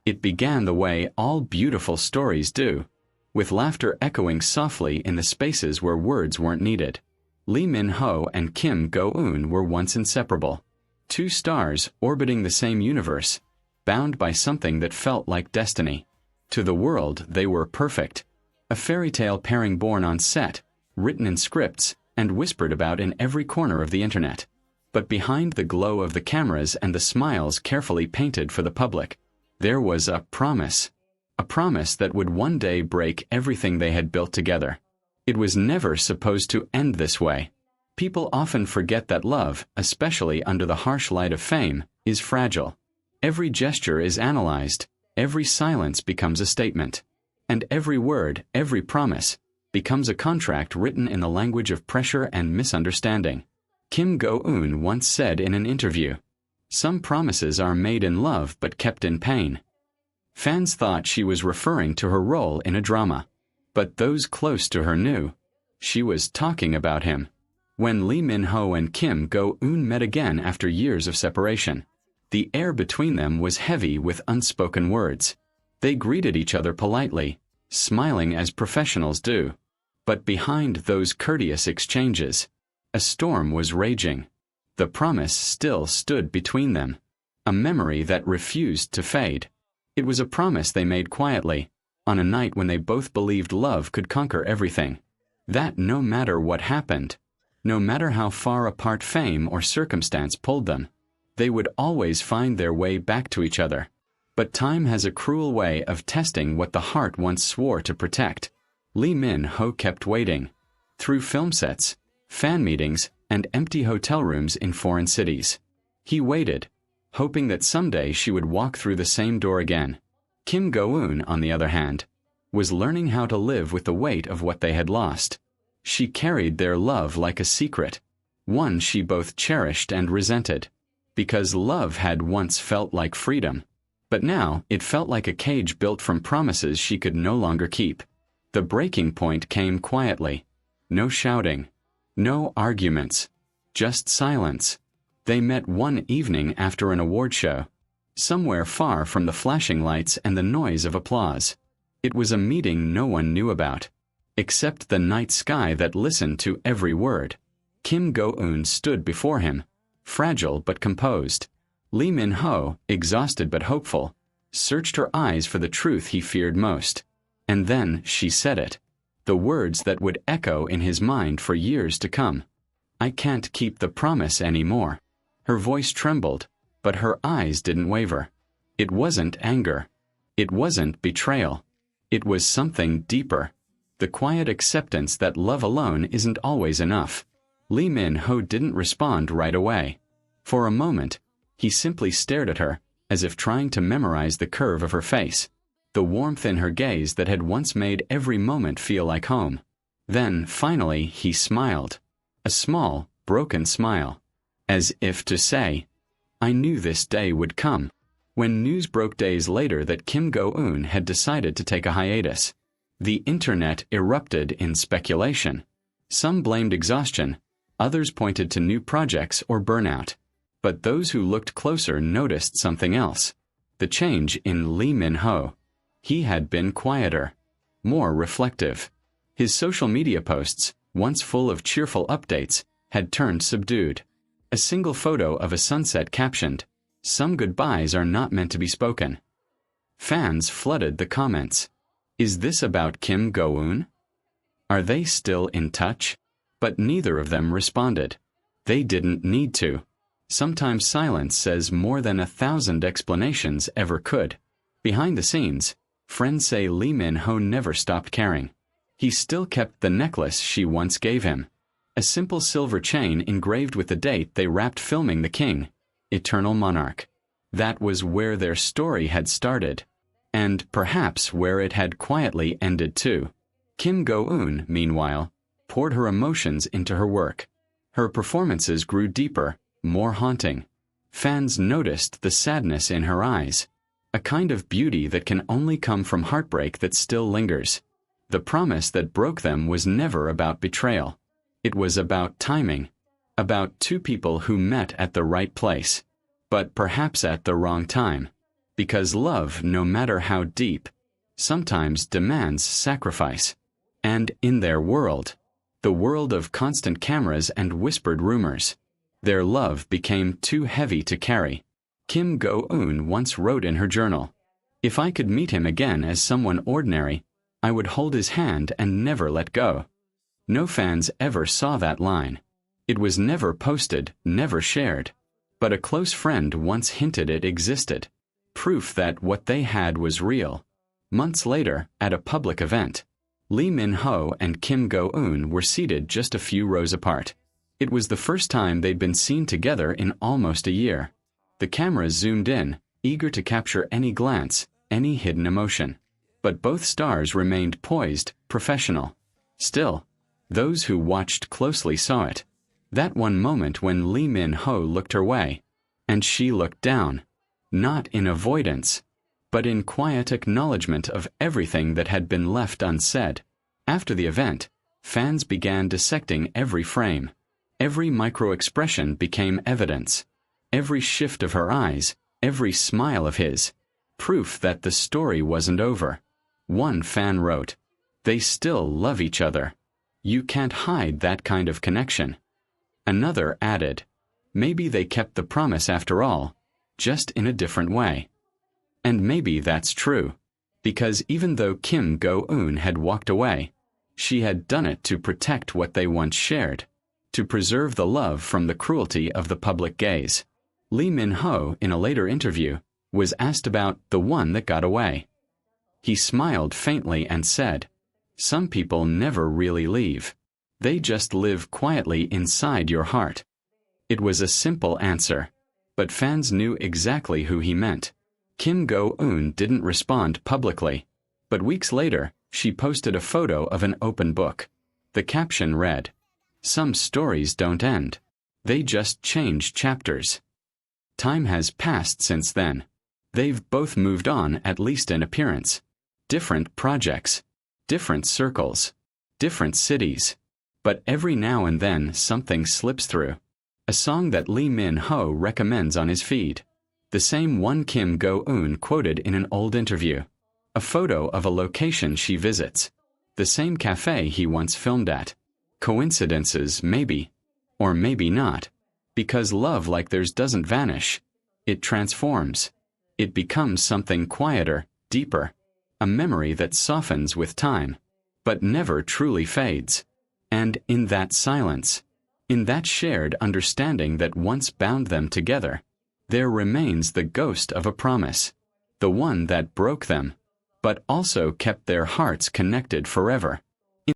It began the way all beautiful stories do, with laughter echoing softly in the spaces where words weren't needed. Lee Min-ho and Kim Go-eun were once inseparable. Two stars orbiting the same universe, bound by something that felt like destiny. To the world, they were perfect. A fairy tale pairing born on set, written in scripts, and whispered about in every corner of the internet. But behind the glow of the cameras and the smiles carefully painted for the public, there was a promise. A promise that would one day break everything they had built together. It was never supposed to end this way. People often forget that love, especially under the harsh light of fame, is fragile. Every gesture is analyzed, every silence becomes a statement. And every word, every promise, becomes a contract written in the language of pressure and misunderstanding. Kim Go-eun once said in an interview, "Some promises are made in love but kept in pain." Fans thought she was referring to her role in a drama. But those close to her knew. She was talking about him. When Lee Min-ho and Kim Go-eun met again after years of separation, the air between them was heavy with unspoken words. They greeted each other politely, smiling as professionals do. But behind those courteous exchanges, a storm was raging. The promise still stood between them, a memory that refused to fade. It was a promise they made quietly, on a night when they both believed love could conquer everything. That no matter what happened, no matter how far apart fame or circumstance pulled them, they would always find their way back to each other. But time has a cruel way of testing what the heart once swore to protect. Lee Min-ho kept waiting. Through film sets, fan meetings, and empty hotel rooms in foreign cities. He waited, hoping that someday she would walk through the same door again. Kim Go-eun, on the other hand, was learning how to live with the weight of what they had lost. She carried their love like a secret, one she both cherished and resented. Because love had once felt like freedom. But now it felt like a cage built from promises she could no longer keep. The breaking point came quietly. No shouting. No arguments. Just silence. They met one evening after an award show, somewhere far from the flashing lights and the noise of applause. It was a meeting no one knew about, except the night sky that listened to every word. Kim Go-eun stood before him, fragile but composed. Lee Min-ho, exhausted but hopeful, searched her eyes for the truth he feared most. And then she said it, the words that would echo in his mind for years to come. "I can't keep the promise anymore." Her voice trembled, but her eyes didn't waver. It wasn't anger. It wasn't betrayal. It was something deeper. The quiet acceptance that love alone isn't always enough. Lee Min-ho didn't respond right away. For a moment, he simply stared at her, as if trying to memorize the curve of her face, the warmth in her gaze that had once made every moment feel like home. Then, finally, he smiled. A small, broken smile. As if to say, "I knew this day would come." When news broke days later that Kim Go-eun had decided to take a hiatus, the internet erupted in speculation. Some blamed exhaustion, others pointed to new projects or burnout. But those who looked closer noticed something else. The change in Lee Min-ho. He had been quieter, more reflective. His social media posts, once full of cheerful updates, had turned subdued. A single photo of a sunset captioned, "Some goodbyes are not meant to be spoken." Fans flooded the comments. Is this about Kim Go-eun? Are they still in touch? But neither of them responded. They didn't need to. Sometimes silence says more than 1,000 explanations ever could. Behind the scenes, friends say Lee Min-ho never stopped caring. He still kept the necklace she once gave him. A simple silver chain engraved with the date they wrapped filming The King, Eternal Monarch. That was where their story had started. And perhaps where it had quietly ended too. Kim Go-eun, meanwhile, poured her emotions into her work. Her performances grew deeper, more haunting. Fans noticed the sadness in her eyes, a kind of beauty that can only come from heartbreak that still lingers. The promise that broke them was never about betrayal. It was about timing, about two people who met at the right place, but perhaps at the wrong time. Because love, no matter how deep, sometimes demands sacrifice. And in their world, the world of constant cameras and whispered rumors, their love became too heavy to carry. Kim Go-eun once wrote in her journal, "If I could meet him again as someone ordinary, I would hold his hand and never let go." No fans ever saw that line. It was never posted, never shared. But a close friend once hinted it existed. Proof that what they had was real. Months later, at a public event, Lee Min-ho and Kim Go-eun were seated just a few rows apart. It was the first time they'd been seen together in almost a year. The cameras zoomed in, eager to capture any glance, any hidden emotion. But both stars remained poised, professional. Still, those who watched closely saw it. That one moment when Lee Min-ho looked her way, and she looked down, not in avoidance, but in quiet acknowledgement of everything that had been left unsaid. After the event, fans began dissecting every frame. Every micro-expression became evidence. Every shift of her eyes, every smile of his, proof that the story wasn't over. One fan wrote, "They still love each other. You can't hide that kind of connection." Another added, "Maybe they kept the promise after all, just in a different way." And maybe that's true, because even though Kim Go-eun had walked away, she had done it to protect what they once shared, to preserve the love from the cruelty of the public gaze. Lee Min-ho, in a later interview, was asked about the one that got away. He smiled faintly and said, "Some people never really leave. They just live quietly inside your heart." It was a simple answer, but fans knew exactly who he meant. Kim Go-eun didn't respond publicly, but weeks later, she posted a photo of an open book. The caption read, "Some stories don't end. They just change chapters." Time has passed since then. They've both moved on, at least in appearance. Different projects, different circles, different cities. But every now and then something slips through. A song that Lee Min-ho recommends on his feed. The same one Kim Go-eun quoted in an old interview. A photo of a location she visits. The same cafe he once filmed at. Coincidences, maybe. Or maybe not. Because love like theirs doesn't vanish. It transforms. It becomes something quieter, deeper. A memory that softens with time, but never truly fades. And in that silence, in that shared understanding that once bound them together, there remains the ghost of a promise, the one that broke them, but also kept their hearts connected forever.